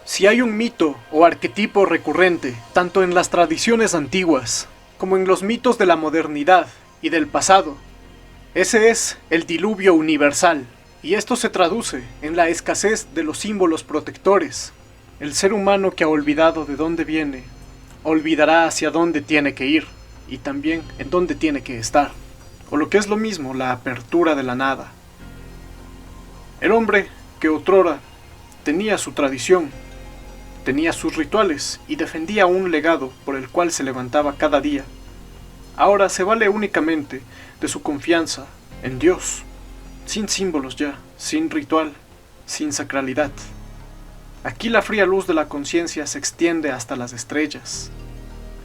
Si hay un mito o arquetipo recurrente, tanto en las tradiciones antiguas, como en los mitos de la modernidad y del pasado, ese es el diluvio universal, y esto se traduce en la escasez de los símbolos protectores. El ser humano que ha olvidado de dónde viene, olvidará hacia dónde tiene que ir, y también en dónde tiene que estar, o lo que es lo mismo, la apertura de la nada. El hombre que otrora tenía su tradición, tenía sus rituales y defendía un legado por el cual se levantaba cada día, ahora se vale únicamente de su confianza en Dios, sin símbolos ya, sin ritual, sin sacralidad. Aquí la fría luz de la conciencia se extiende hasta las estrellas,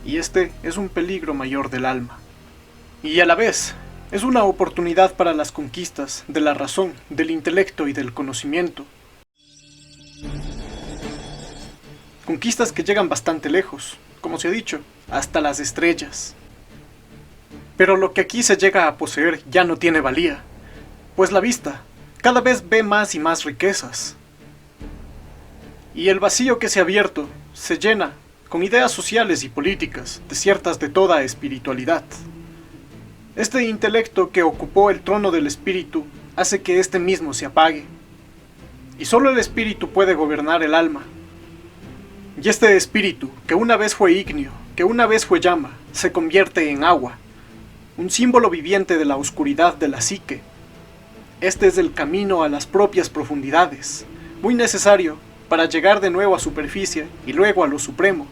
y este es un peligro mayor del alma. Y a la vez, es una oportunidad para las conquistas de la razón, del intelecto y del conocimiento. Conquistas que llegan bastante lejos, como se ha dicho, hasta las estrellas. Pero lo que aquí se llega a poseer ya no tiene valía, pues la vista cada vez ve más y más riquezas. Y el vacío que se ha abierto se llena con ideas sociales y políticas desiertas de toda espiritualidad. Este intelecto que ocupó el trono del espíritu hace que este mismo se apague. Y solo el espíritu puede gobernar el alma. Y este espíritu, que una vez fue ígneo, que una vez fue llama, se convierte en agua, un símbolo viviente de la oscuridad de la psique. Este es el camino a las propias profundidades, muy necesario para llegar de nuevo a superficie y luego a lo supremo.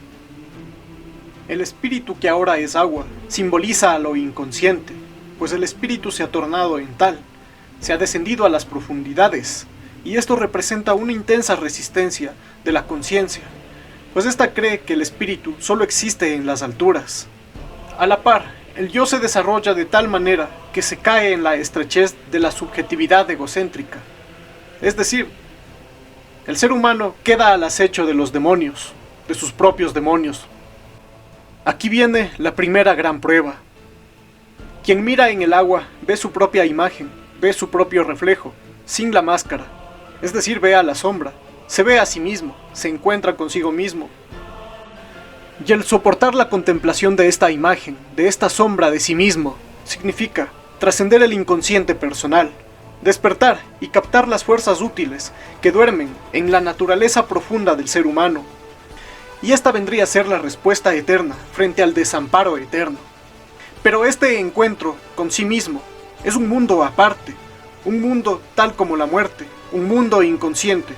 El espíritu que ahora es agua simboliza a lo inconsciente, pues el espíritu se ha tornado en tal, se ha descendido a las profundidades, y esto representa una intensa resistencia de la conciencia, pues ésta cree que el espíritu solo existe en las alturas. A la par, el yo se desarrolla de tal manera que se cae en la estrechez de la subjetividad egocéntrica. Es decir, el ser humano queda al acecho de los demonios, de sus propios demonios. Aquí viene la primera gran prueba. Quien mira en el agua ve su propia imagen, ve su propio reflejo, sin la máscara, es decir, ve a la sombra. Se ve a sí mismo, se encuentra consigo mismo. Y el soportar la contemplación de esta imagen, de esta sombra de sí mismo, significa trascender el inconsciente personal, despertar y captar las fuerzas útiles que duermen en la naturaleza profunda del ser humano. Y esta vendría a ser la respuesta eterna frente al desamparo eterno. Pero este encuentro con sí mismo es un mundo aparte, un mundo tal como la muerte, un mundo inconsciente,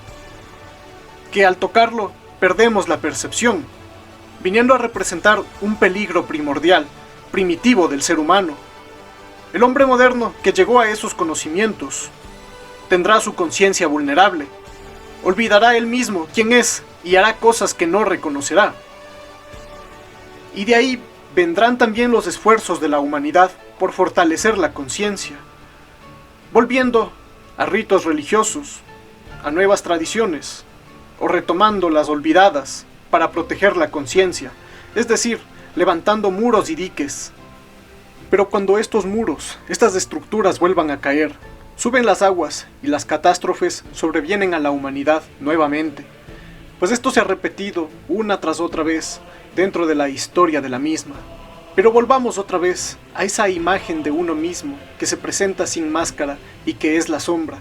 que al tocarlo perdemos la percepción, viniendo a representar un peligro primordial, primitivo del ser humano. El hombre moderno que llegó a esos conocimientos tendrá su conciencia vulnerable, olvidará él mismo quién es y hará cosas que no reconocerá. Y de ahí vendrán también los esfuerzos de la humanidad por fortalecer la conciencia, volviendo a ritos religiosos, a nuevas tradiciones, o retomando las olvidadas para proteger la conciencia, es decir, levantando muros y diques. Pero cuando estos muros, estas estructuras vuelvan a caer, suben las aguas y las catástrofes sobrevienen a la humanidad nuevamente, pues esto se ha repetido una tras otra vez dentro de la historia de la misma. Pero volvamos otra vez a esa imagen de uno mismo que se presenta sin máscara y que es la sombra,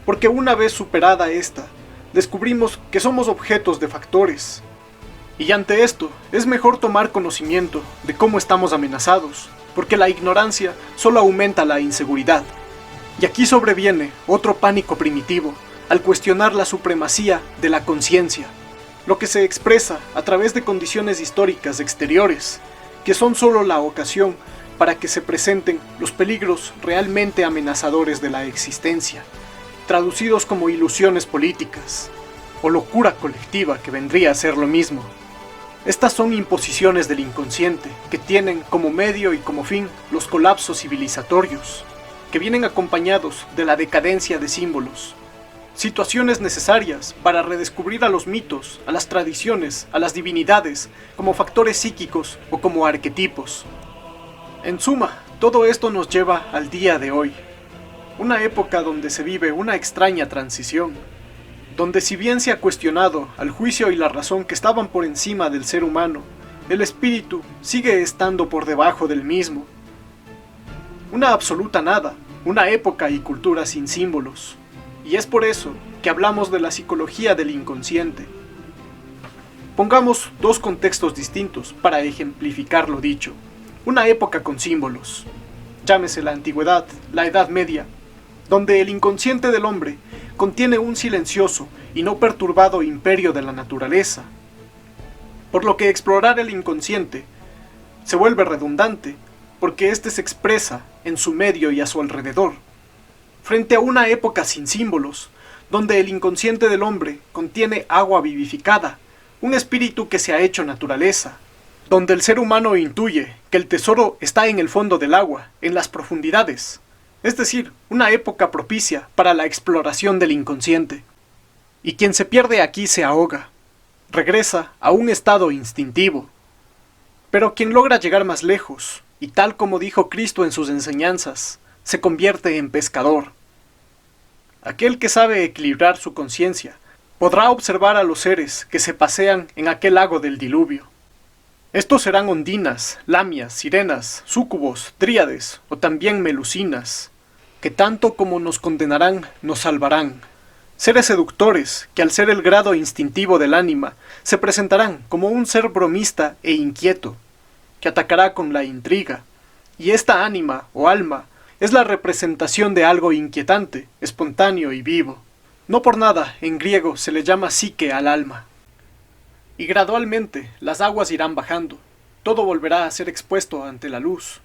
porque una vez superada esta, descubrimos que somos objetos de factores. Y ante esto, es mejor tomar conocimiento de cómo estamos amenazados, porque la ignorancia solo aumenta la inseguridad. Y aquí sobreviene otro pánico primitivo, al cuestionar la supremacía de la conciencia, lo que se expresa a través de condiciones históricas exteriores, que son solo la ocasión para que se presenten los peligros realmente amenazadores de la existencia, traducidos como ilusiones políticas, o locura colectiva, que vendría a ser lo mismo. Estas son imposiciones del inconsciente, que tienen como medio y como fin los colapsos civilizatorios, que vienen acompañados de la decadencia de símbolos, situaciones necesarias para redescubrir a los mitos, a las tradiciones, a las divinidades, como factores psíquicos o como arquetipos. En suma, todo esto nos lleva al día de hoy, una época donde se vive una extraña transición, donde si bien se ha cuestionado al juicio y la razón que estaban por encima del ser humano, el espíritu sigue estando por debajo del mismo. Una absoluta nada, una época y cultura sin símbolos. Y es por eso que hablamos de la psicología del inconsciente. Pongamos dos contextos distintos para ejemplificar lo dicho. Una época con símbolos, llámese la antigüedad, la Edad Media, donde el inconsciente del hombre contiene un silencioso y no perturbado imperio de la naturaleza, por lo que explorar el inconsciente se vuelve redundante, porque éste se expresa en su medio y a su alrededor, frente a una época sin símbolos, donde el inconsciente del hombre contiene agua vivificada, un espíritu que se ha hecho naturaleza, donde el ser humano intuye que el tesoro está en el fondo del agua, en las profundidades, es decir, una época propicia para la exploración del inconsciente. Y quien se pierde aquí se ahoga, regresa a un estado instintivo. Pero quien logra llegar más lejos, y tal como dijo Cristo en sus enseñanzas, se convierte en pescador. Aquel que sabe equilibrar su conciencia podrá observar a los seres que se pasean en aquel lago del diluvio. Estos serán ondinas, lamias, sirenas, súcubos, dríades o también melusinas, que tanto como nos condenarán, nos salvarán. Seres seductores que al ser el grado instintivo del ánima, se presentarán como un ser bromista e inquieto, que atacará con la intriga. Y esta ánima o alma es la representación de algo inquietante, espontáneo y vivo. No por nada en griego se le llama psique al alma. Y gradualmente las aguas irán bajando, todo volverá a ser expuesto ante la luz.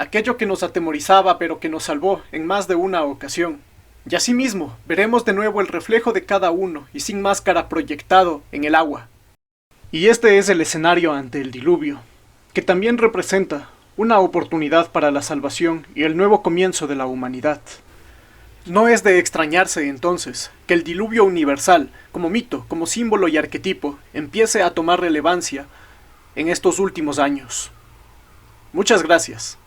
Aquello que nos atemorizaba pero que nos salvó en más de una ocasión. Y asimismo veremos de nuevo el reflejo de cada uno y sin máscara proyectado en el agua. Y este es el escenario ante el diluvio, que también representa una oportunidad para la salvación y el nuevo comienzo de la humanidad. No es de extrañarse entonces que el diluvio universal, como mito, como símbolo y arquetipo, empiece a tomar relevancia en estos últimos años. Muchas gracias.